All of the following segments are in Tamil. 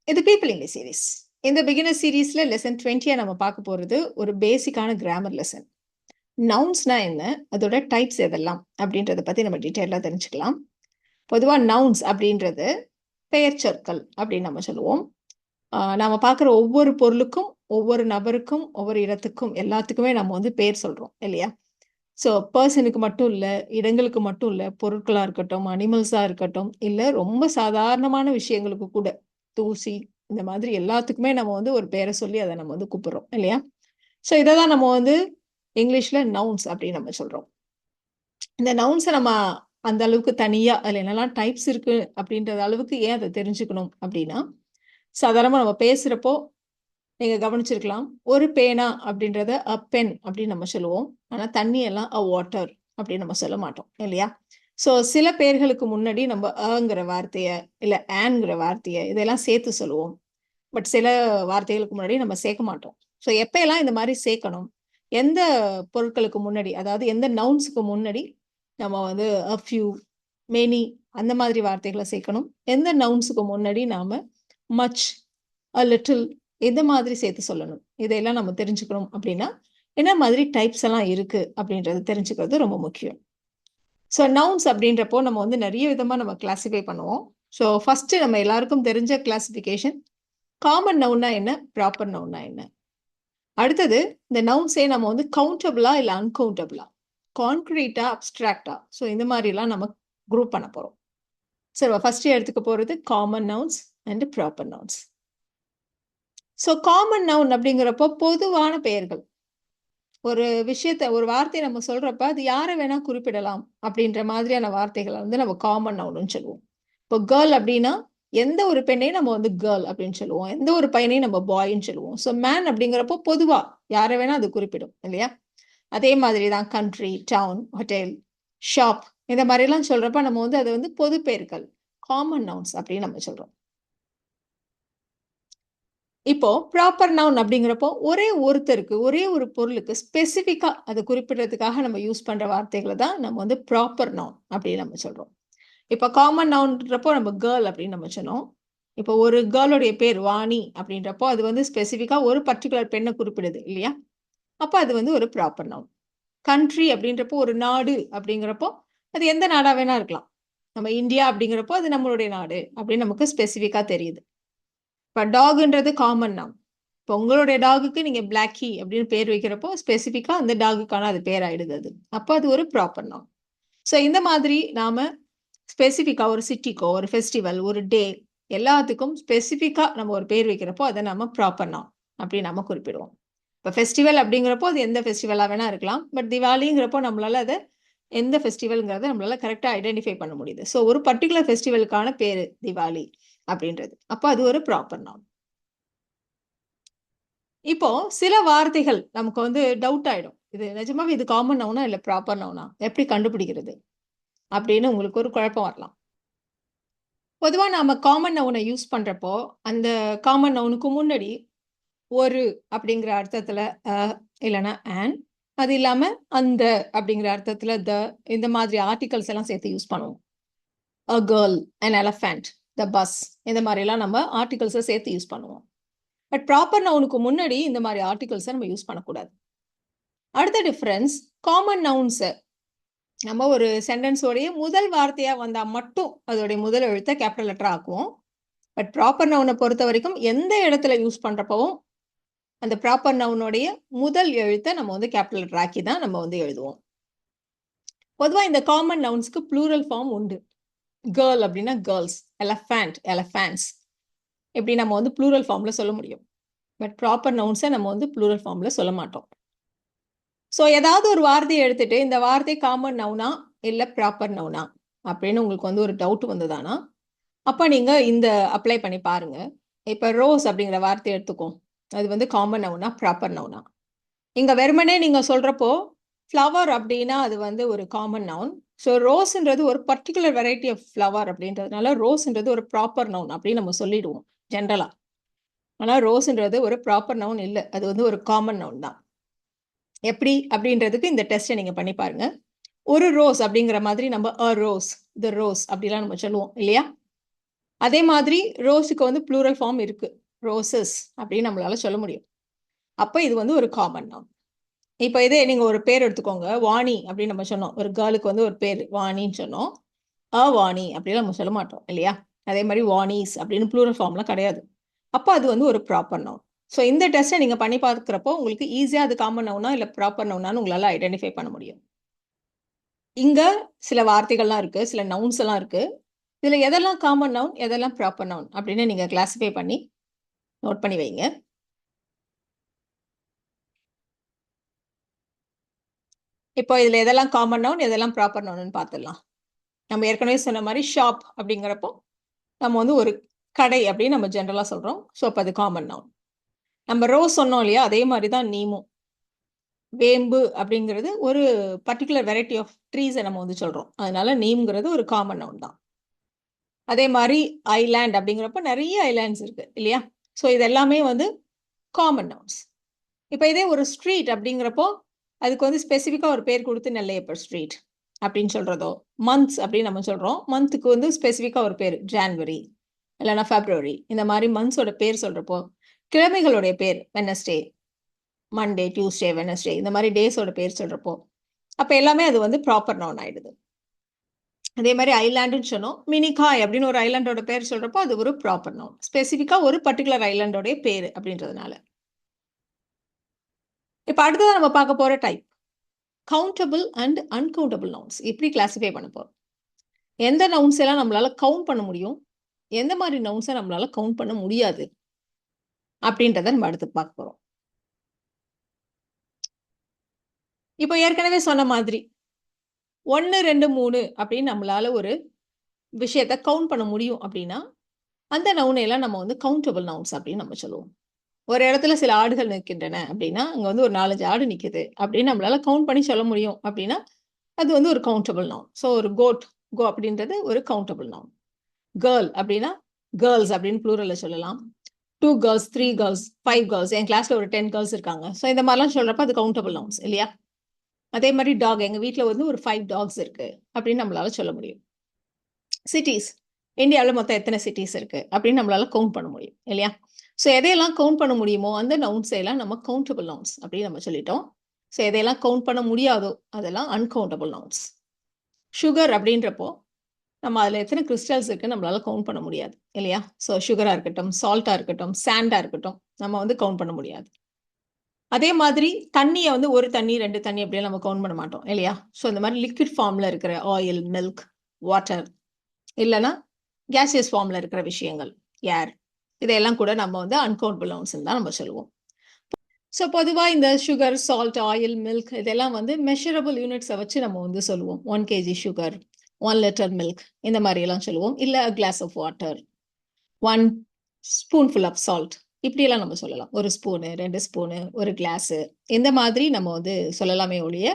இது பீப்புள் இங்கிலீஷ் சீரீஸ். இந்த பிகினர் சீரீஸ்ல லெசன் 20 நம்ம பார்க்க போறது ஒரு பேசிக்கான கிராமர் லெசன். நவுன்ஸ்னா என்ன, அதோட டைப்ஸ் எதெல்லாம் அப்படின்றத பத்தி நம்ம டீட்டெயிலாக தெரிஞ்சுக்கலாம். பொதுவா நவுன்ஸ் அப்படின்றது பெயர் சொற்கள் அப்படின்னு நம்ம சொல்லுவோம். நாம பார்க்குற ஒவ்வொரு பொருளுக்கும், ஒவ்வொரு நபருக்கும், ஒவ்வொரு இடத்துக்கும் எல்லாத்துக்குமே நம்ம வந்து பேர் சொல்றோம் இல்லையா? ஸோ பர்சனுக்கு மட்டும் இல்லை, இடங்களுக்கு மட்டும் இல்லை, பொருட்களாக இருக்கட்டும், அனிமல்ஸாக இருக்கட்டும், இல்லை ரொம்ப சாதாரணமான விஷயங்களுக்கு கூட, தூசி இந்த மாதிரி எல்லாத்துக்குமே நம்ம வந்து ஒரு பேரை சொல்லி அதை நம்ம வந்து கூப்பிடுறோம் இல்லையா? ஸோ இதை தான் நம்ம வந்து இங்கிலீஷில் நவுன்ஸ் அப்படின்னு நம்ம சொல்கிறோம். இந்த நவுன்ஸை நம்ம அந்த அளவுக்கு தனியாக அதில் என்னெல்லாம் டைப்ஸ் இருக்கு அப்படின்றது அளவுக்கு ஏன் அதை தெரிஞ்சுக்கணும் அப்படின்னா, சாதாரணமாக நம்ம பேசுகிறப்போ நீங்கள் கவனிச்சிருக்கலாம், ஒரு பேனா அப்படின்றத அ பென் அப்படின்னு நம்ம சொல்லுவோம். ஆனால் தண்ணியெல்லாம் அ வாட்டர் அப்படின்னு நம்ம சொல்ல மாட்டோம் இல்லையா? ஸோ சில பேர்களுக்கு முன்னாடி நம்ம அங்கிற வார்த்தையை இல்லை ஆன்கிற வார்த்தையை இதெல்லாம் சேர்த்து சொல்லுவோம். பட் சில வார்த்தைகளுக்கு முன்னாடி நம்ம சேர்க்க மாட்டோம். ஸோ எப்போயெல்லாம் இந்த மாதிரி சேர்க்கணும், எந்த பொருட்களுக்கு முன்னாடி, அதாவது எந்த நவுன்ஸுக்கு முன்னாடி நம்ம வந்து அ ஃபியூ, மெனி அந்த மாதிரி வார்த்தைகளை சேர்க்கணும், எந்த நவுன்ஸுக்கு முன்னாடி நாம மச், அ லிட்டில் இந்த மாதிரி சேர்த்து சொல்லணும். இதையெல்லாம் நம்ம தெரிஞ்சுக்கணும் அப்படின்னா என்ன மாதிரி டைப்ஸ் எல்லாம் இருக்கு அப்படின்றது தெரிஞ்சுக்கிறது ரொம்ப முக்கியம். ஸோ நவுன்ஸ் அப்படின்றப்போ நம்ம வந்து நிறைய விதமாக நம்ம கிளாஸிஃபை பண்ணுவோம். ஸோ ஃபர்ஸ்ட் நம்ம எல்லாருக்கும் தெரிஞ்ச கிளாசிஃபிகேஷன் காமன் நவுன்னா என்ன, ப்ராப்பர் நவுன்னா என்ன. அடுத்தது இந்த நவுன்ஸே நம்ம வந்து கவுண்டபிளா இல்லை அன்கவுண்டபிளா, கான்கிரீட்டா அப்டிராக்டா, ஸோ இந்த மாதிரிலாம் நம்ம குரூப் பண்ண போகிறோம். சரி, ஃபர்ஸ்ட் எடுத்துக்க போகிறது common nouns and proper nouns. So common noun அப்படிங்கிறப்போ பொதுவான பெயர்கள். ஒரு விஷயத்த, ஒரு வார்த்தையை நம்ம சொல்றப்ப அது யாரை வேணா குறிப்பிடலாம் அப்படின்ற மாதிரியான வார்த்தைகளை வந்து நம்ம காமன் நவுன்னு சொல்லுவோம். இப்போ கேர்ள் அப்படின்னா எந்த ஒரு பெண்ணையும் நம்ம வந்து கேர்ள் அப்படின்னு சொல்லுவோம், எந்த ஒரு பையனையும் நம்ம பாய்ன்னு சொல்லுவோம். ஸோ மேன் அப்படிங்கிறப்போ பொதுவா யாரை வேணா அது குறிப்பிடும் இல்லையா? அதே மாதிரி தான் கண்ட்ரி, டவுன், ஹோட்டல், ஷாப் இந்த மாதிரிலாம் சொல்றப்ப நம்ம வந்து அதை வந்து பொது பெயர்கள், காமன் நவுன்ஸ் அப்படின்னு நம்ம சொல்றோம். இப்போ ப்ராப்பர் நவுன் அப்படிங்கிறப்போ ஒரே ஒருத்தருக்கு, ஒரே ஒரு பொருளுக்கு ஸ்பெசிஃபிக்கா அதை குறிப்பிடுறதுக்காக நம்ம யூஸ் பண்ற வார்த்தைகளை தான் நம்ம வந்து ப்ராப்பர் நவுன் அப்படின்னு நம்ம சொல்றோம். இப்போ காமன் நவுன்றப்போ நம்ம கேர்ள் அப்படின்னு நம்ம சொன்னோம். இப்போ ஒரு கேர்ளுடைய பேர் வாணி அப்படின்றப்போ அது வந்து ஸ்பெசிஃபிக்கா ஒரு பர்டிகுலர் பெண்ணை குறிப்பிடுது இல்லையா? அப்போ அது வந்து ஒரு ப்ராப்பர் நவுன். கண்ட்ரி அப்படின்றப்போ ஒரு நாடு அப்படிங்கிறப்போ அது எந்த நாடா வேணா இருக்கலாம். நம்ம இந்தியா அப்படிங்கிறப்போ அது நம்மளுடைய நாடு அப்படின்னு நமக்கு ஸ்பெசிஃபிக்கா தெரியுது. இப்போ டாக்ன்றது காமன் நவுன். இப்போ உங்களுடைய டாகுக்கு நீங்க பிளாக்கி அப்படின்னு பேர் வைக்கிறப்போ ஸ்பெசிஃபிக்கா அந்த டாகுக்கான அது பேர் ஆயிடுது அது. அப்போ அது ஒரு ப்ராப்பர் நவுன். ஸோ இந்த மாதிரி நாம ஸ்பெசிஃபிக்கா ஒரு சிட்டிக்கோ, ஒரு ஃபெஸ்டிவல், ஒரு டே எல்லாத்துக்கும் ஸ்பெசிஃபிக்கா நம்ம ஒரு பேர் வைக்கிறப்போ அதை நம்ம ப்ராப்பர் நவுன் அப்படின்னு நம்ம குறிப்பிடுவோம். இப்போ ஃபெஸ்டிவல் அப்படிங்கிறப்போ அது எந்த ஃபெஸ்டிவலாக வேணா இருக்கலாம். பட் திவாலிங்கிறப்போ நம்மளால அதை எந்த ஃபெஸ்டிவல்ங்கிறத நம்மளால கரெக்டாக ஐடென்டிஃபை பண்ண முடியுது. ஸோ ஒரு பர்டிகுலர் ஃபெஸ்டிவலுக்கான பேர் திவாலி அப்படின்றது. அப்போ அது ஒரு ப்ராப்பர் நவுன். இப்போ சில வார்த்தைகள் நமக்கு வந்து டவுட் ஆயிடும். இது நிஜமாவே இது காமன் நவுனா இல்லை ப்ராப்பர் நவுனா, எப்படி கண்டுபிடிக்கிறது அப்படின்னு உங்களுக்கு ஒரு குழப்பம் வரலாம். பொதுவா நாம காமன் நவுனை யூஸ் பண்றப்போ அந்த காமன் நவுனுக்கு முன்னாடி ஒரு அப்படிங்கிற அர்த்தத்துல இல்லைன்னா ஆன், அது இல்லாம அந்த அப்படிங்கிற அர்த்தத்துல த, இந்த மாதிரி ஆர்டிகல்ஸ் எல்லாம் சேர்த்து யூஸ் பண்ணுவோம். A girl, an elephant, the bus, இந்த மாதிரிலாம் நம்ம ஆர்டிகல்ஸை சேர்த்து யூஸ் பண்ணுவோம். பட் ப்ராப்பர் நவுனுக்கு முன்னாடி இந்த மாதிரி ஆர்டிகல்ஸை நம்ம யூஸ் பண்ணக்கூடாது. அடுத்த டிஃபரன்ஸ், காமன் நவுன்ஸை நம்ம ஒரு சென்டென்ஸோடைய முதல் வார்த்தையா வந்தா மட்டும் அதோடைய முதல் எழுத்தை கேபிட்டல் லெட்டர் ஆக்குவோம். பட் ப்ராப்பர் நவுனை பொறுத்த வரைக்கும் எந்த இடத்துல யூஸ் பண்றப்பவும் அந்த ப்ராப்பர் நவுனுடைய முதல் எழுத்தை நம்ம வந்து கேபிட்டல் லெட்டர் ஆக்கி தான் நம்ம வந்து எழுதுவோம். பொதுவாக இந்த காமன் நவுன்ஸ்க்கு ப்ளூரல் ஃபார்ம் உண்டு. கேர்ள் அப்படின்னா கேர்ள்ஸ், எலஃபண்ட், எலஃபேண்ட்ஸ், இப்படி நம்ம வந்து ப்ளூரல் ஃபார்ம்ல சொல்ல முடியும். பட் ப்ராப்பர் நவுன்ஸை நம்ம வந்து ப்ளூரல் ஃபார்ம்ல சொல்ல மாட்டோம். ஸோ ஏதாவது ஒரு வார்த்தையை எடுத்துட்டு இந்த வார்த்தை காமன் நவுனா இல்லை ப்ராப்பர் நவுனா அப்படின்னு உங்களுக்கு வந்து ஒரு டவுட் வந்ததானா, அப்போ நீங்க இந்த அப்ளை பண்ணி பாருங்க. இப்போ ரோஸ் அப்படிங்கிற வார்த்தையை எடுத்துக்கோம். அது வந்து காமன் நவுனா ப்ராப்பர் நவுனா? இங்க வெறுமனே நீங்க சொல்றப்போ ஃப்ளவர் அப்படின்னா அது வந்து ஒரு காமன் நவுன். ஸோ ரோஸ்ன்றது ஒரு பர்டிகுலர் வெரைட்டி ஆஃப் ஃப்ளவர் அப்படின்றதுனால ரோஸ்ன்றது ஒரு ப்ராப்பர் நவுன் அப்படின்னு நம்ம சொல்லிடுவோம் ஜென்ரலா. ஆனால் ரோஸ்ன்றது ஒரு ப்ராப்பர் நவுன் இல்லை, அது வந்து ஒரு காமன் நவுன் தான். எப்படி அப்படின்றதுக்கு இந்த டெஸ்ட்டை நீங்க பண்ணி பாருங்க. ஒரு ரோஸ் அப்படிங்கிற மாதிரி நம்ம அ ரோஸ், த ரோஸ் அப்படிலாம் நம்ம சொல்லுவோம் இல்லையா? அதே மாதிரி ரோஸுக்கு வந்து ப்ளூரல் ஃபார்ம் இருக்கு. ரோசஸ் அப்படின்னு நம்மளால சொல்ல முடியும். அப்ப இது வந்து ஒரு காமன் நவுன். இப்ப இதே நீங்க ஒரு பேர் எடுத்துக்கோங்க. வாணி அப்படின்னு நம்ம சொன்னோம். ஒரு கேர்ளுக்கு வந்து ஒரு பேர் வாணின்னு சொன்னோம். வாணி அப்படின்னு நம்ம சொல்ல மாட்டோம் இல்லையா? அதே மாதிரி வாணிஸ் அப்படின்னு ப்ளூரல் ஃபார்ம்லாம் கிடையாது. அப்ப அது வந்து ஒரு ப்ராப்பர் நவுன். ஸோ இந்த டெஸ்ட்டை நீங்க பண்ணி பார்க்கிறப்போ உங்களுக்கு ஈஸியா அது காமன் நவுனா இல்ல ப்ராப்பர் நவுனான்னு உங்களால ஐடென்டிஃபை பண்ண முடியும். இங்க சில வார்த்தைகள்லாம் இருக்கு. சில நவுன்ஸ் எல்லாம் இருக்கு. இதுல எதெல்லாம் காமன் நவுன், எதெல்லாம் ப்ராப்பர் நவுன் அப்படின்னு நீங்க கிளாஸிஃபை பண்ணி நோட் பண்ணி வைங்க. இப்போ இதுல எதெல்லாம் காமன் நவுன், எதெல்லாம் ப்ராப்பர் நவுன்னு பார்த்துடலாம். நம்ம ஏற்கனவே சொன்ன மாதிரி ஷாப் அப்படிங்கிறப்போ நம்ம வந்து ஒரு கடை அப்படின்னு நம்ம ஜென்ரலா சொல்றோம். ஸோ அப்போ அது காமன் நவுன். நம்ம ரோஸ் சொன்னோம் இல்லையா? அதே மாதிரி தான் நீமும். வேம்பு அப்படிங்கிறது ஒரு பர்டிகுலர் வெரைட்டி ஆஃப் ட்ரீஸை நம்ம வந்து சொல்றோம். அதனால நீம்ங்கிறது ஒரு காமன் நவுன் தான். அதே மாதிரி ஐலாண்ட் அப்படிங்கிறப்ப நிறைய ஐலாண்ட்ஸ் இருக்கு இல்லையா? ஸோ இது எல்லாமே வந்து காமன் நவுன்ஸ். இப்போ இதே ஒரு ஸ்ட்ரீட் அப்படிங்கிறப்போ அதுக்கு வந்து ஸ்பெசிஃபிக்காக ஒரு பேர் கொடுத்து நெல்லையப்பர் ஸ்ட்ரீட் அப்படின்னு சொல்றதோ, மந்த்ஸ் அப்படின்னு நம்ம சொல்றோம். மந்த்துக்கு வந்து ஸ்பெசிஃபிக்காக ஒரு பேர் ஜான்வரி இல்லைன்னா ஃபெப்ரவரி இந்த மாதிரி மந்த்ஸோட பேர் சொல்றப்போ, கிழமைகளுடைய பேர் வெனஸ்டே, மண்டே, டியூஸ்டே, வெனஸ்டே இந்த மாதிரி டேஸோட பேர் சொல்றப்போ, அப்போ எல்லாமே அது வந்து ப்ராப்பர் நவுன் ஆயிடுது. அதே மாதிரி ஐலாண்டுன்னு சொன்னோம். மினிகாய் அப்படின்னு ஒரு ஐலாண்டோட பேர் சொல்றப்போ அது ஒரு ப்ராப்பர் நவுன். ஸ்பெசிஃபிக்காக ஒரு பர்டிகுலர் ஐலாண்டோடைய பேர் அப்படின்றதுனால. இப்போ அடுத்ததான் நம்ம பார்க்க போற type countable and uncountable nouns. இப்படி கிளாஸிஃபை பண்ண போறோம். எந்த நவுன்ஸ் எல்லாம் நம்மளால கவுண்ட் பண்ண முடியும், எந்த மாதிரி நவுன்ஸை நம்மளால கவுண்ட் பண்ண முடியாது அப்படின்றத நம்ம அடுத்து பார்க்க போறோம். இப்போ ஏற்கனவே சொன்ன மாதிரி 1, 2, 3 அப்படின்னு நம்மளால ஒரு விஷயத்தை கவுண்ட் பண்ண முடியும் அப்படின்னா அந்த நவுனை எல்லாம் நம்ம வந்து கவுண்டபிள் நவுன்ஸ் அப்படின்னு நம்ம சொல்லுவோம். ஒரு இடத்துல சில ஆடுகள் நிற்கின்றன அப்படின்னா அங்க வந்து ஒரு 4, 5 ஆடு நிக்குது அப்படின்னு நம்மளால கவுண்ட் பண்ணி சொல்ல முடியும் அப்படின்னா அது வந்து ஒரு கவுண்டபிள் நவுன். ஸோ ஒரு கோ அப்படின்றது ஒரு கவுண்டபிள் நவுன். கேர்ள் அப்படின்னா கேர்ள்ஸ் அப்படின்னு ப்ளூரல்ல சொல்லலாம். 2 கேர்ள்ஸ், 3 கேர்ள்ஸ், 5 கேர்ள்ஸ். என் கிளாஸ்ல ஒரு 10 கேர்ள்ஸ் இருக்காங்க. ஸோ இந்த மாதிரிலாம் சொல்றப்ப அது கவுண்டபிள் நவுன்ஸ் இல்லையா? அதே மாதிரி டாக், எங்க வீட்டில் வந்து ஒரு 5 டாக்ஸ் இருக்கு அப்படின்னு நம்மளால சொல்ல முடியும். சிட்டிஸ், இந்தியாவில் மொத்தம் எத்தனை சிட்டிஸ் இருக்கு அப்படின்னு நம்மளால கவுண்ட் பண்ண முடியும் இல்லையா? ஸோ எதையெல்லாம் கவுண்ட் பண்ண முடியுமோ அந்த நவுன்ஸ் எல்லாம் நம்ம கவுண்டபிள் நவுன்ஸ் அப்படின்னு நம்ம சொல்லிட்டோம். ஸோ எதையெல்லாம் கவுண்ட் பண்ண முடியாதோ அதெல்லாம் அன்கவுண்டபிள் நவுன்ஸ். சுகர் அப்படின்றப்போ நம்ம அதில் எத்தனை கிறிஸ்டல்ஸ் இருக்குன்னு நம்மளால கவுண்ட் பண்ண முடியாது இல்லையா? ஸோ சுகராக இருக்கட்டும், சால்ட்டாக இருக்கட்டும், சாண்டாக இருக்கட்டும், நம்ம வந்து கவுண்ட் பண்ண முடியாது. அதே மாதிரி தண்ணியை வந்து ஒரு தண்ணி, 2 தண்ணி அப்படியே நம்ம கவுண்ட் பண்ண மாட்டோம் இல்லையா? ஸோ இந்த மாதிரி லிக்விட் ஃபார்ம்ல இருக்கிற ஆயில், மில்க், வாட்டர் இல்லைன்னா கேசியஸ் ஃபார்ம்ல இருக்கிற விஷயங்கள், ஏர், இதையெல்லாம் கூட நம்ம வந்து அன்கவுண்டபிள் நவுன்ஸ் தான் நம்ம சொல்லுவோம். ஸோ பொதுவாக இந்த சுகர், சால்ட், ஆயில், மில்க் இதெல்லாம் வந்து மெஷரபிள் யூனிட்ஸை வச்சு நம்ம வந்து சொல்லுவோம். 1 kg சுகர், 1 லிட்டர் மில்க் இந்த மாதிரி எல்லாம் சொல்லுவோம். இல்லை a glass of water, 1 spoonful of salt இப்படியெல்லாம் நம்ம சொல்லலாம். 1 ஸ்பூனு, 2 ஸ்பூனு, ஒரு கிளாஸு இந்த மாதிரி நம்ம வந்து சொல்லலாமே ஒழிய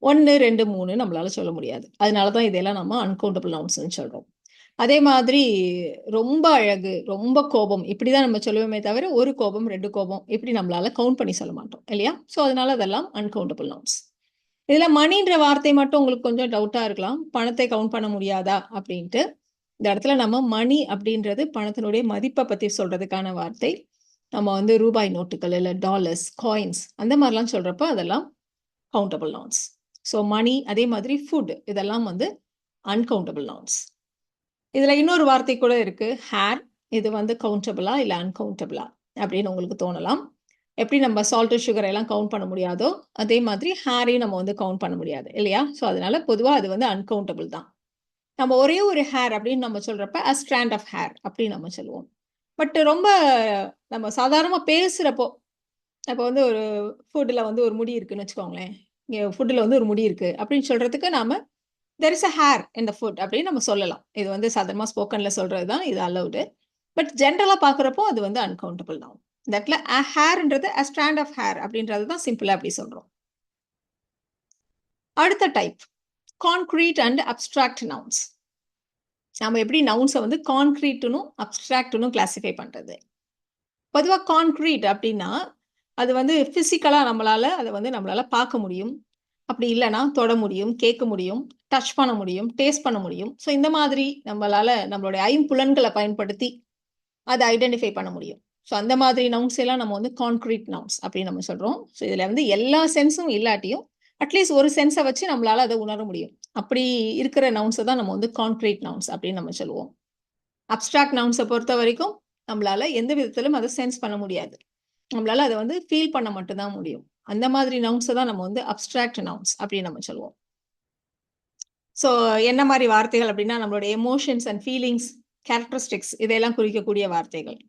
1, 2, 3 நம்மளால சொல்ல முடியாது. அதனால தான் இதெல்லாம் நம்ம அன்கவுண்டபிள் நவுன்ஸ்ன்னு சொல்றோம். அதே மாதிரி ரொம்ப அழகு, ரொம்ப கோபம் இப்படிதான் நம்ம சொல்லுவோமே தவிர, 1 கோபம், 2 கோபம் இப்படி நம்மளால கவுண்ட் பண்ணி சொல்ல மாட்டோம் இல்லையா? ஸோ அதனால அதெல்லாம் அன்கவுண்டபிள் நவுன்ஸ். இதுல மணின்ற வார்த்தை மட்டும் உங்களுக்கு கொஞ்சம் டவுட்டா இருக்கலாம். பணத்தை கவுண்ட் பண்ண முடியாதா அப்படின்ட்டு. இந்த இடத்துல நம்ம மணி அப்படின்றது பணத்தினுடைய மதிப்பை பத்தி சொல்றதுக்கான வார்த்தை. நம்ம வந்து ரூபாய் நோட்டுகள் இல்லை டாலர்ஸ், காயின்ஸ் அந்த மாதிரிலாம் சொல்றப்ப அதெல்லாம் கவுண்டபிள் நவுன்ஸ். ஸோ மணி, அதே மாதிரி ஃபுட் இதெல்லாம் வந்து அன்கவுண்டபிள் நவுன்ஸ். இதுல இன்னொரு வார்த்தை கூட இருக்கு, ஹேர். இது வந்து கவுண்டபிளா இல்லை அன்கவுண்டபிளா அப்படின்னு உங்களுக்கு தோணலாம். எப்படி நம்ம சால்ட், சுகர் எல்லாம் கவுண்ட் பண்ண முடியாதோ அதே மாதிரி ஹேரையும் நம்ம வந்து கவுண்ட் பண்ண முடியாது இல்லையா? ஸோ அதனால பொதுவாக அது வந்து அன்கவுண்டபிள் தான். நம்ம ஒரே ஒரு ஹேர் அப்படின்னு நம்ம சொல்றப்ப a strand of hair அப்படின்னு நம்ம சொல்லுவோம். பட் ரொம்ப நம்ம சாதாரணமாக பேசுறப்போ, அப்போ வந்து ஒரு ஃபுட்டில் வந்து ஒரு முடி இருக்குன்னு வச்சுக்கோங்களேன். இங்கே ஃபுட்டில் வந்து ஒரு முடி இருக்கு அப்படின்னு சொல்றதுக்கு நாம there is a hair in the food அப்படின்னு நம்ம சொல்லலாம். இது வந்து சாதாரணமாக ஸ்போக்கன்ல சொல்றது தான் இது அலௌடு. பட் ஜென்ரலாக பார்க்குறப்போ அது வந்து அன்கவுண்டபிள் தான். இந்த இடத்துல ஹேர்ன்றது a strand of hair அப்படின்றது தான் சிம்பிளாக அப்படி சொல்றோம். அடுத்த type concrete and abstract nouns. நம்ம எப்படி நவுன்ஸை வந்து கான்க்ரீட்னும் அப்ட்ராக்ட்னும் கிளாஸிஃபை பண்றது? பொதுவாக கான்க்ரீட் அப்படின்னா அது வந்து பிசிக்கலா நம்மளால அதை வந்து நம்மளால பார்க்க முடியும். அப்படி இல்லைன்னா தொட முடியும், கேட்க முடியும், டச் பண்ண முடியும், டேஸ்ட் பண்ண முடியும். ஸோ இந்த மாதிரி நம்மளால நம்மளுடைய ஐம்புலன்களை பயன்படுத்தி அதை ஐடென்டிஃபை பண்ண முடியும். ஸோ அந்த மாதிரி நவுன்ஸ் எல்லாம் நம்ம வந்து கான்க்ரீட் நவுன்ஸ் அப்படின்னு நம்ம சொல்றோம். ஸோ இதுல வந்து எல்லா சென்ஸும் இல்லாட்டியும் அட்லீஸ்ட் ஒரு சென்ஸை வச்சு நம்மளால அதை உணர முடியும். அப்படி இருக்கிற நவுன்ஸை தான் நம்ம வந்து கான்க்ரீட் நவுன்ஸ் அப்படின்னு நம்ம சொல்லுவோம். அப்ஸ்ட்ராக்ட் நவுன்ஸை பொறுத்த வரைக்கும் நம்மளால எந்த விதத்திலும் அதை சென்ஸ் பண்ண முடியாது. நம்மளால அதை வந்து ஃபீல் பண்ண மட்டும்தான் முடியும். அந்த மாதிரி நவுன்ஸை தான் நம்ம வந்து அப்ஸ்ட்ராக்ட் நவுன்ஸ் அப்படின்னு நம்ம சொல்லுவோம். ஸோ என்ன மாதிரி வார்த்தைகள் அப்படின்னா நம்மளுடைய எமோஷன்ஸ் அண்ட் ஃபீலிங்ஸ், கேரக்டரிஸ்டிக்ஸ் இதெல்லாம் குறிக்கக்கூடிய வார்த்தைகள்.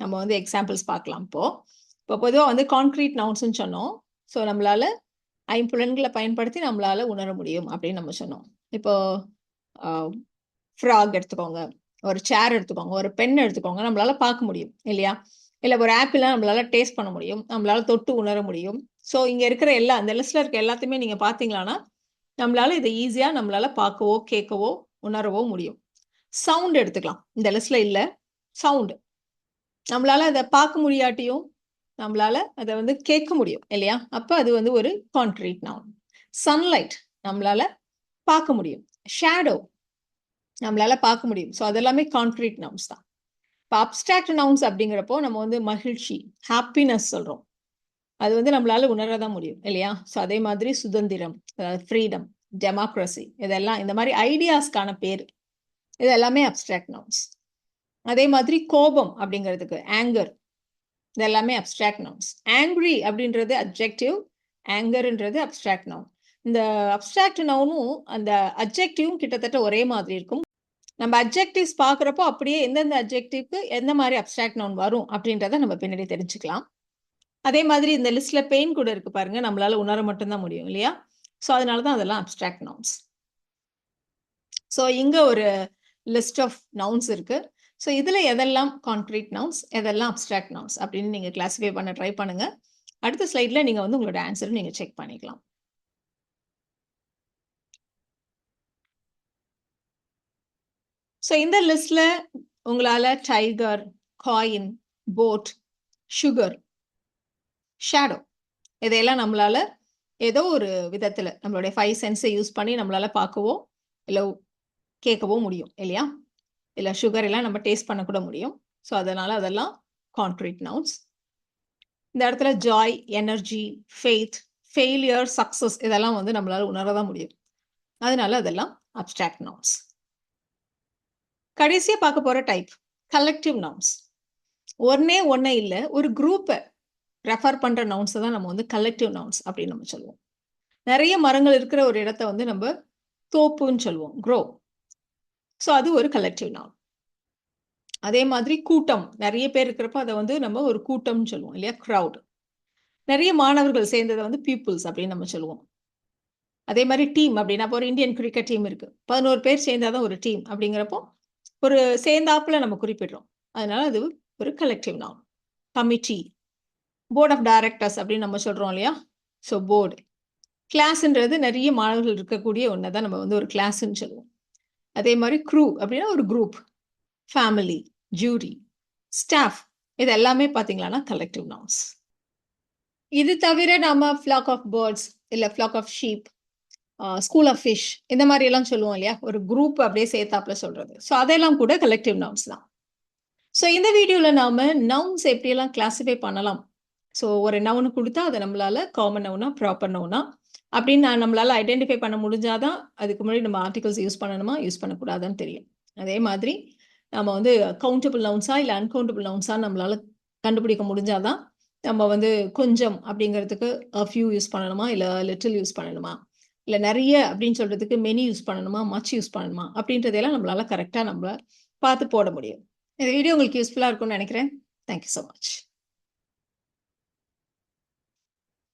நம்ம வந்து எக்ஸாம்பிள்ஸ் பார்க்கலாம். இப்போ பொதுவாக வந்து கான்க்ரீட் நவுன்ஸ்ன்னு சொன்னோம். ஸோ நம்மளால ஐம்புலன்களை பயன்படுத்தி நம்மளால உணர முடியும் அப்படின்னு நம்ம சொன்னோம். இப்போ ஃப்ராக் எடுத்துக்கோங்க, ஒரு சேர் எடுத்துக்கோங்க, ஒரு பென் எடுத்துக்கோங்க, நம்மளால பார்க்க முடியும் இல்லையா? இல்லை ஒரு ஆப்பிளாக நம்மளால டேஸ்ட் பண்ண முடியும், நம்மளால தொட்டு உணர முடியும். ஸோ இங்கே இருக்கிற அந்த லிஸ்ட்டில் இருக்க எல்லாத்தையுமே நீங்கள் பார்த்தீங்களான்னா நம்மளால இதை ஈஸியாக நம்மளால பார்க்கவோ கேட்கவோ உணரவோ முடியும். சவுண்ட் எடுத்துக்கலாம். இந்த லிஸ்ட்டில் இல்லை, சவுண்டு நம்மளால அதை பார்க்க முடியாட்டியும் நம்மளால அதை வந்து கேட்க முடியும் இல்லையா? அப்போ அது வந்து ஒரு கான்க்ரீட் நவுன். சன்லைட் நம்மளால பார்க்க முடியும். ஷேடோ நம்மளால பார்க்க முடியும். ஸோ அதெல்லாமே கான்க்ரீட் நவுன்ஸ் தான். இப்போ அப்ஸ்ட்ராக்ட் நவுன்ஸ் அப்படிங்கிறப்போ நம்ம வந்து மகிழ்ச்சி, ஹாப்பினஸ் சொல்கிறோம். அது வந்து நம்மளால உணரதான் முடியும் இல்லையா? ஸோ அதே மாதிரி சுதந்திரம், ஃப்ரீடம், டெமோக்ரஸி இதெல்லாம் இந்த மாதிரி ஐடியாஸ்க்கான பேர். இது எல்லாமே அப்ஸ்ட்ராக்ட் நவுன்ஸ். அதே மாதிரி கோபம் அப்படிங்கிறதுக்கு ஆங்கர், இது எல்லாமே அப்ஸ்ட்ராக்ட் நவுன்ஸ். ஆங்க்ரி அப்படின்றது அட்ஜெக்டிவ், ஆங்கர்ன்றது அப்ஸ்ட்ராக்ட் நவுன். இந்த அப்ஸ்ட்ராக்ட் நவுனும் அந்த அட்ஜெக்டிவும் கிட்டத்தட்ட ஒரே மாதிரி இருக்கும். நம்ம அட்ஜெக்டிவ்ஸ் பார்க்குறப்போ அப்படியே எந்தெந்த அட்ஜெக்டிவ்க்கு எந்த மாதிரி அப்ஸ்ட்ராக்ட் நவுன் வரும் அப்படின்றத நம்ம பின்னாடி தெரிஞ்சுக்கலாம். அதே மாதிரி இந்த லிஸ்ட்ல பெயின் கூட இருக்கு பாருங்க, நம்மளால உணர மட்டும்தான் முடியும் இல்லையா? ஸோ அதனால தான் அதெல்லாம் அப்ஸ்ட்ராக்ட் நவுன்ஸ். ஸோ இங்க ஒரு லிஸ்ட் ஆஃப் நவுன்ஸ் இருக்கு. ஸோ இதுல எதெல்லாம் கான்க்ரீட் நவுன்ஸ், எதெல்லாம் அப்ஸ்ட்ராக்ட் நவுன்ஸ் அப்படின்னு நீங்க கிளாஸிஃபை பண்ண ட்ரை பண்ணுங்க. அடுத்த ஸ்லைட்ல நீங்க வந்து உங்களோட ஆன்சரை நீங்க செக் பண்ணிக்கலாம். ஸோ இந்த லிஸ்ட்ல உங்களால tiger, coin, boat, sugar, shadow இதையெல்லாம் நம்மளால ஏதோ ஒரு விதத்துல நம்மளுடைய 5 சென்ஸை யூஸ் பண்ணி நம்மளால பார்க்கவோ இல்லை கேட்கவோ முடியும் இல்லையா? இல்லை சுகர் எல்லாம் நம்ம டேஸ்ட் பண்ண கூட முடியும். ஸோ அதனால அதெல்லாம் கான்க்ரீட் நவுன்ஸ். இந்த இடத்துல Joy, energy, faith, failure, success இதெல்லாம் வந்து நம்மளால உணரதான் முடியும். அதனால அதெல்லாம் அப்ஸ்ட்ராக்ட் நவுன்ஸ். கடைசியா பார்க்க போற டைப் கலெக்டிவ் நவுன்ஸ். ஒன்னே இல்லை, ஒரு குரூப்பை ரெஃபர் பண்ற நவுன்ஸை தான் நம்ம வந்து கலெக்டிவ் நவுன்ஸ் அப்படின்னு நம்ம சொல்லுவோம். நிறைய மரங்கள் இருக்கிற ஒரு இடத்த வந்து நம்ம தோப்புன்னு சொல்லுவோம், க்ரோ. ஸோ அது ஒரு கலெக்டிவ் நவுன். அதே மாதிரி கூட்டம், நிறைய பேர் இருக்கிறப்ப அதை வந்து நம்ம ஒரு கூட்டம்னு சொல்லுவோம் இல்லையா? க்ரௌட். நிறைய மாணவர்கள் சேர்ந்ததை வந்து பீப்புள்ஸ் அப்படின்னு நம்ம சொல்லுவோம். அதே மாதிரி டீம் அப்படின்னா இப்போ ஒரு இந்தியன் கிரிக்கெட் டீம் இருக்கு, 11 பேர் சேர்ந்தாதான் ஒரு டீம் அப்படிங்கிறப்போ ஒரு சேர்ந்தாப்புல நம்ம குறிப்பிடுறோம். அதனால அது ஒரு collective noun. Committee, board of directors அப்படின்னு நம்ம சொல்றோம் இல்லையா? So board. கிளாஸ்ன்றது நிறைய மாணவர்கள் இருக்கக்கூடிய ஒன்றை தான் நம்ம வந்து ஒரு கிளாஸ்ன்னு சொல்லுவோம். அதே மாதிரி க்ரூ அப்படின்னா ஒரு குரூப், ஃபேமிலி, ஜூரி, ஸ்டாஃப் இது எல்லாமே பார்த்தீங்களான்னா கலெக்டிவ் நவுன்ஸ். இது தவிர நாம ஃப்ளாக் ஆஃப் பேர்ட்ஸ் இல்லை flock of sheep, school of fish இந்த மாதிரி எல்லாம் சொல்லுவோம் இல்லையா? ஒரு குரூப் அப்படியே சேர்த்தாப்புல சொல்றது. ஸோ அதெல்லாம் கூட கலெக்டிவ் நவுன்ஸ் தான். ஸோ இந்த வீடியோவில் நாம நவுன்ஸ் எப்படியெல்லாம் கிளாஸிஃபை பண்ணலாம், ஸோ ஒரு நவுனு கொடுத்தா அதை நம்மளால காமன் நவுனா ப்ராப்பர் நவுனா அப்படின்னு நம்மளால ஐடென்டிஃபை பண்ண முடிஞ்சாதான் அதுக்கு முன்னாடி நம்ம ஆர்டிகல்ஸ் யூஸ் பண்ணணுமா யூஸ் பண்ணக்கூடாதுன்னு தெரியும். அதே மாதிரி நம்ம வந்து கவுண்டபிள் நவுன்ஸா இல்லை அன்கவுண்டபிள் நவுன்ஸா நம்மளால கண்டுபிடிக்க முடிஞ்சாதான் நம்ம வந்து கொஞ்சம் அப்படிங்கிறதுக்கு ஃபியூ யூஸ் பண்ணணுமா இல்லை லிட்டில் யூஸ் பண்ணணுமா, இல்லை நிறைய அப்படின்னு சொல்றதுக்கு மெனி யூஸ் பண்ணணுமா, மச் யூஸ் பண்ணணுமா அப்படின்றதெல்லாம் நம்மளால கரெக்டாக நம்ம பார்த்து போட முடியும். இந்த வீடியோ உங்களுக்கு யூஸ்ஃபுல்லாக இருக்கும்னு நினைக்கிறேன். Thank you so much.